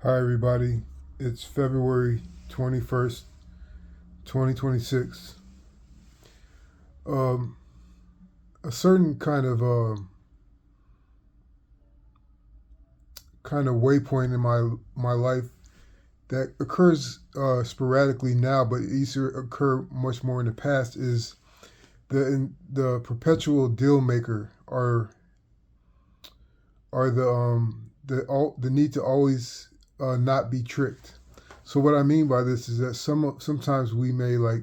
Hi, everybody. It's February 21st, 2026. Um, a certain kind of waypoint in my life that occurs sporadically now, but it used to occur much more in the past is the perpetual deal maker, or the need to always not be tricked. So what I mean by this is that sometimes we may, like,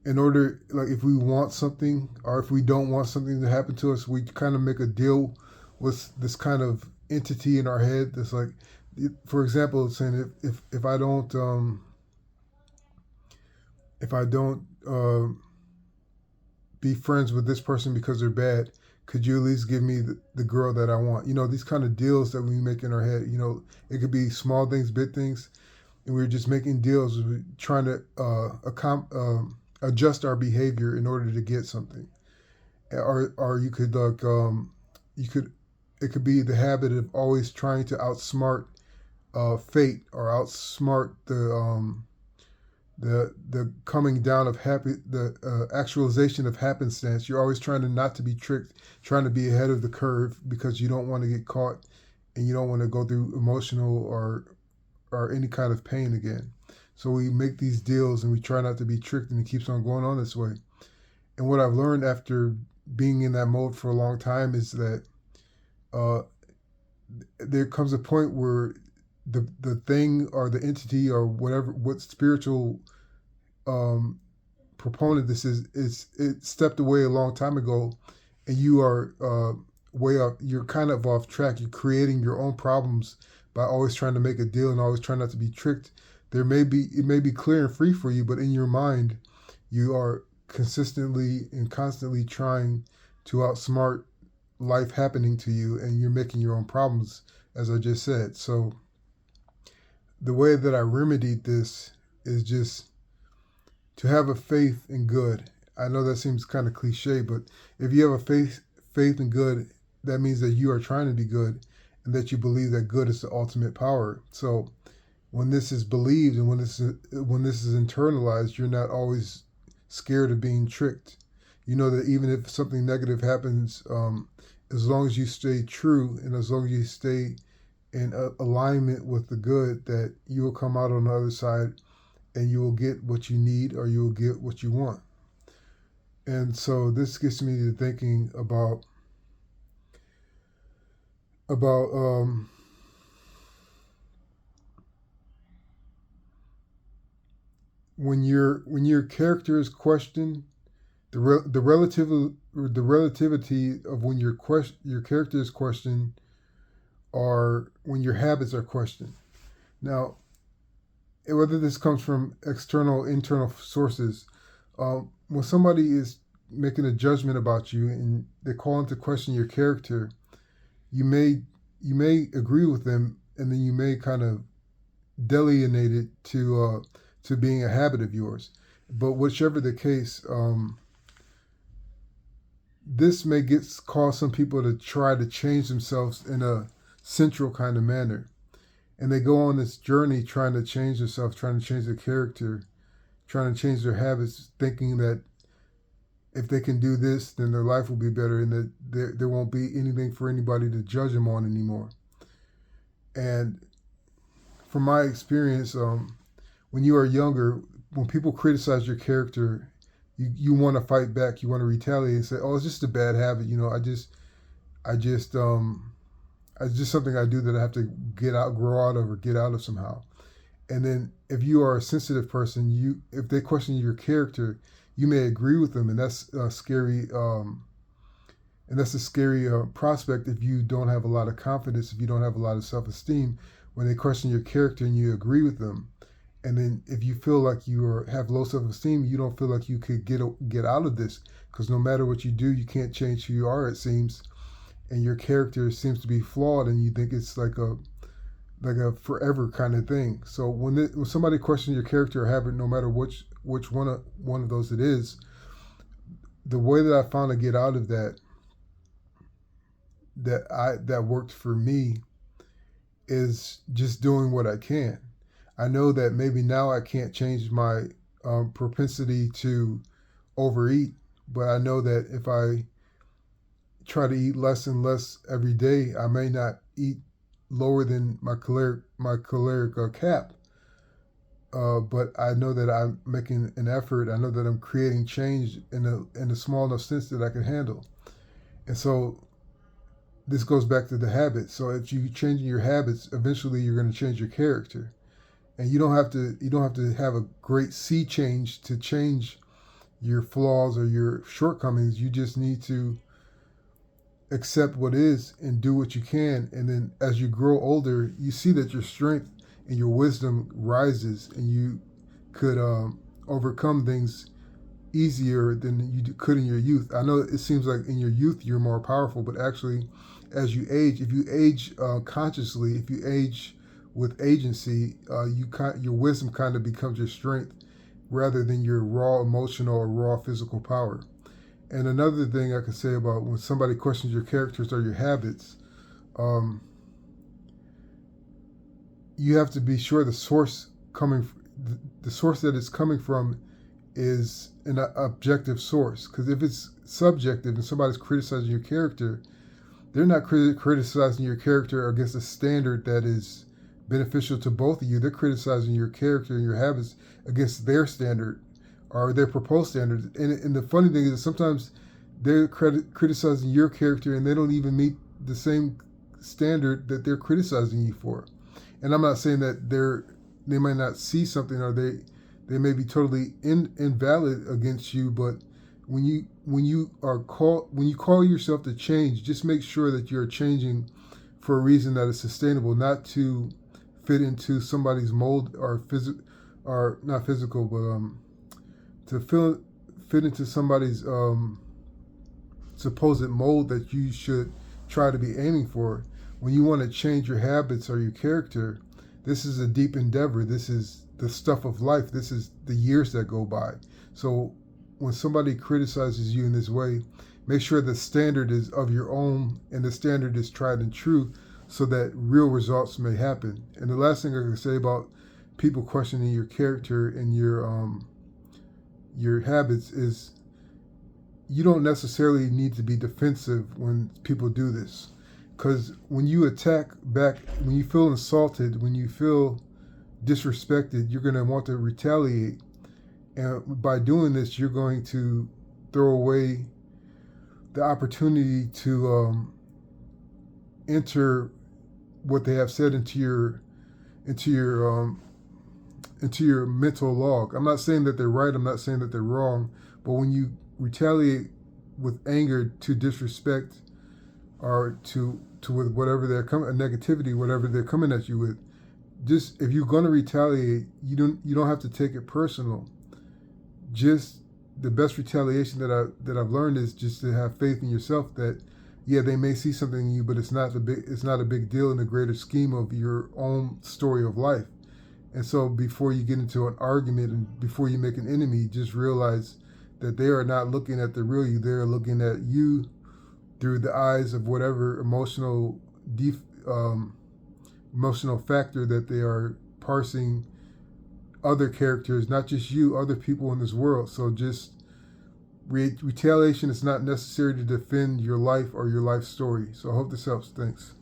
in order, like, if we want something or if we don't want something to happen to us, we kind of make a deal with this kind of entity in our head that's like, for example, saying, if I don't be friends with this person because they're bad, could you at least give me the girl that I want? These kind of deals that we make in our head. It could be small things, big things, and we're just making deals. We're trying to adjust our behavior in order to get something. Or you could, like, you could it could be the habit of always trying to outsmart fate, or outsmart the coming down of the actualization of happenstance. You're always trying to not to be tricked, trying to be ahead of the curve because you don't want to get caught, and you don't want to go through emotional or any kind of pain again. So we make these deals and we try not to be tricked, and it keeps on going on this way. And what I've learned after being in that mode for a long time is that uh, there comes a point where the thing or the entity or whatever, what spiritual um, proponent this is, it stepped away a long time ago, and you are way off. You're kind of off track. You're creating your own problems by always trying to make a deal and always trying not to be tricked. It may be clear and free for you, but in your mind, you are consistently and constantly trying to outsmart life happening to you, and you're making your own problems, as I just said. So the way that I remedied this is just to have a faith in good. I know that seems kind of cliche, but if you have a faith in good, that means that you are trying to be good, and that you believe that good is the ultimate power. So when this is believed, and when this is internalized, you're not always scared of being tricked. You know that even if something negative happens, as long as you stay true and as long as you stay in alignment with the good, that you will come out on the other side, and you will get what you need, or you will get what you want. And so this gets me to thinking about when your character is questioned, the relativity of when your character is questioned, or when your habits are questioned. Now, whether this comes from external, internal sources, when somebody is making a judgment about you and they call into question your character, you may agree with them, and then you may kind of delineate it to being a habit of yours. But whichever the case, this may cause some people to try to change themselves in a central kind of manner, and they go on this journey trying to change themselves, trying to change their character, trying to change their habits, thinking that if they can do this, then their life will be better, and that there won't be anything for anybody to judge them on anymore. And from my experience, when you are younger, when people criticize your character, you want to fight back. You want to retaliate and say, "Oh, it's just a bad habit. I just, it's just something I do that I have to grow out of, or get out of somehow." And then if you are a sensitive person, if they question your character, you may agree with them, and that's scary. And that's a scary prospect if you don't have a lot of confidence, if you don't have a lot of self-esteem. When they question your character and you agree with them, and then if you feel like have low self-esteem, you don't feel like you could get out of this, because no matter what you do, you can't change who you are, it seems, and your character seems to be flawed, and you think it's like a forever kind of thing. So when somebody questions your character or habit, no matter which one of those it is, the way that I found to get out of that worked for me is just doing what I can. I know that maybe now I can't change my propensity to overeat, but I know that if I try to eat less and less every day, I may not eat lower than my caloric cap. But I know that I'm making an effort. I know that I'm creating change in a small enough sense that I can handle. And so this goes back to the habits. So if you change your habits, eventually you're going to change your character. And you don't have to have a great sea change to change your flaws or your shortcomings. You just need to accept what is and do what you can. And then as you grow older, you see that your strength and your wisdom rises, and you could overcome things easier than you could in your youth. I know it seems like in your youth you're more powerful, but actually, as you age, if you age consciously, if you age with agency, your wisdom kind of becomes your strength rather than your raw emotional or raw physical power. And another thing I could say about when somebody questions your characters or your habits, um, you have to be sure the source that it's coming from is an objective source. Because if it's subjective and somebody's criticizing your character, they're not criticizing your character against a standard that is beneficial to both of you. They're criticizing your character and your habits against their standard or their proposed standards. And the funny thing is that sometimes they're criticizing your character and they don't even meet the same standard that they're criticizing you for. And I'm not saying that they might not see something, or they may be totally invalid against you, but when you call yourself to change, just make sure that you're changing for a reason that is sustainable, not to fit into somebody's mold or not physical, but to fit into somebody's supposed mold that you should try to be aiming for. When you want to change your habits or your character, this is a deep endeavor. This is the stuff of life. This is the years that go by. So when somebody criticizes you in this way, make sure the standard is of your own and the standard is tried and true so that real results may happen. And the last thing I can say about people questioning your character and your habits is you don't necessarily need to be defensive when people do this. Because when you attack back, when you feel insulted, when you feel disrespected, you're going to want to retaliate. And by doing this, you're going to throw away the opportunity to enter what they have said into your mental log. I'm not saying that they're right. I'm not saying that they're wrong. But when you retaliate with anger to disrespect or to with whatever they're coming, negativity, whatever they're coming at you with, just if you're going to retaliate, you don't have to take it personal. Just the best retaliation that I've learned is just to have faith in yourself that yeah, they may see something in you, but it's not a big deal in the greater scheme of your own story of life. And so before you get into an argument and before you make an enemy, just realize that they are not looking at the real you. They're looking at you through the eyes of whatever emotional factor that they are parsing other characters, not just you, other people in this world. So just retaliation is not necessary to defend your life or your life story. So I hope this helps. Thanks.